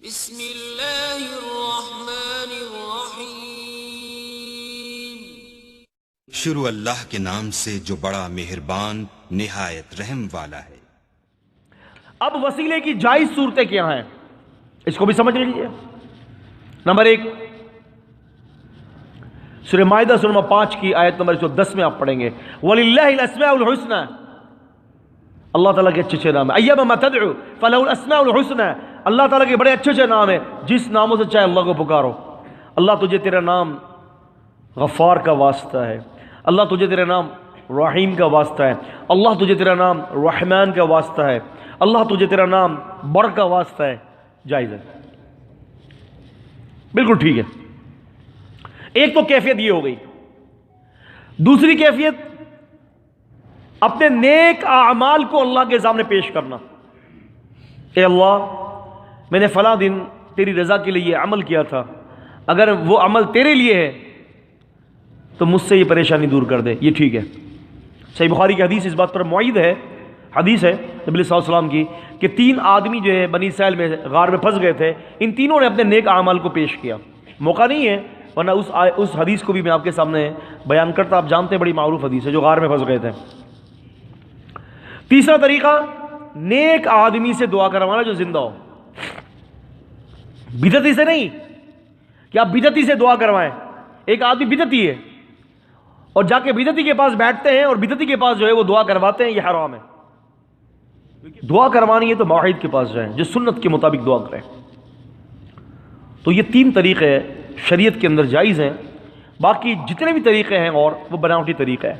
بسم اللہ الرحمن الرحیم۔ شروع اللہ کے نام سے جو بڑا مہربان نہایت رحم والا ہے۔ اب وسیلے کی جائز صورتیں کیا ہیں اس کو بھی سمجھ لیجیے۔ نمبر 1، سورہ مائدہ سورہ نمبر 5 کی آیت نمبر 110 میں آپ پڑھیں گے وَلِلَّهِ الْأَسْمَاءُ الْحُسْنَى، اللہ تعالیٰ کے اچھے اچھے نام ہیں، اَيَّمَا تَدْعُوا فَلَهُ الْأَسْمَاءُ الْحُسْنَى، اللہ تعالیٰ کے بڑے اچھے اچھے نام ہیں، جس ناموں سے چاہے اللہ کو پکارو۔ اللہ تجھے تیرا نام غفار کا واسطہ ہے، اللہ تجھے تیرا نام رحیم کا واسطہ ہے، اللہ تجھے تیرا نام رحمان کا واسطہ ہے، اللہ تجھے تیرا نام بڑ کا واسطہ ہے۔ جائز ہے، بالکل ٹھیک ہے۔ ایک تو کیفیت یہ ہو گئی۔ دوسری کیفیت اپنے نیک اعمال کو اللہ کے سامنے پیش کرنا۔ اے اللہ، میں نے فلاں دن تیری رضا کے لیے یہ عمل کیا تھا، اگر وہ عمل تیرے لیے ہے تو مجھ سے یہ پریشانی دور کر دے۔ یہ ٹھیک ہے۔ صحیح بخاری کی حدیث اس بات پر معید ہے، حدیث ہے نبی صلی اللہ علیہ وسلم کی کہ 3 آدمی جو ہے بنی اسرائیل میں غار میں پھنس گئے تھے، ان تینوں نے اپنے نیک اعمال کو پیش کیا۔ موقع نہیں ہے ورنہ اس حدیث کو بھی میں آپ کے سامنے بیان کرتا، آپ جانتے ہیں بڑی معروف حدیث ہے جو غار میں پھنس گئے تھے۔ تیسرا طریقہ نیک آدمی سے دعا کروانا جو زندہ ہو، بدعتی سے نہیں کہ آپ بدعتی سے دعا کروائیں۔ ایک آدمی بدعتی ہے اور جا کے بدعتی کے پاس بیٹھتے ہیں اور بدعتی کے پاس جو ہے وہ دعا کرواتے ہیں، یہ حرام ہے۔ دعا کروانی ہے تو موحد کے پاس جائیں جو سنت کے مطابق دعا کریں۔ تو یہ 3 طریقے شریعت کے اندر جائز ہیں، باقی جتنے بھی طریقے ہیں اور وہ بناوٹی طریقہ ہے۔